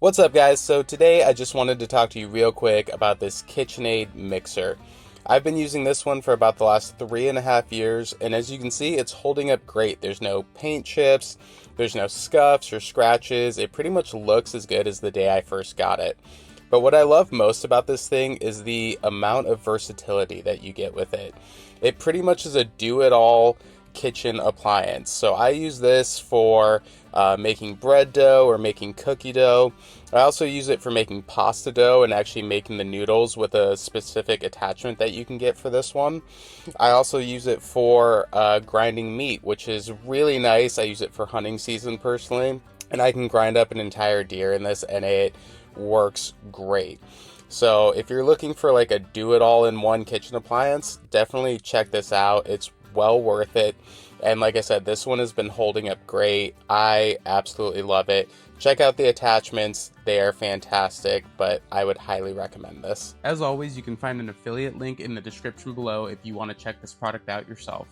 What's up, guys? So today I just wanted to talk to you real quick about this KitchenAid mixer. I've been using this one for about the last 3.5 years, and as you can see, it's holding up great. There's no paint chips, there's no scuffs or scratches. It pretty much looks as good as the day I first got it. But what I love most about this thing is the amount of versatility that you get with it. It pretty much is a do-it-all kitchen appliance. So I use this for making bread dough or making cookie dough. I also use it for making pasta dough and actually making the noodles with a specific attachment that you can get for this one. I also use it for grinding meat, which is really nice. I use it for hunting season personally, and I can grind up an entire deer in this and it works great. So if you're looking for like a do-it-all-in-one kitchen appliance, definitely check this out. It's well worth it. And like I said, this one has been holding up great. I absolutely love it. Check out the attachments. They are fantastic, but I would highly recommend this. As always, you can find an affiliate link in the description below if you want to check this product out yourself.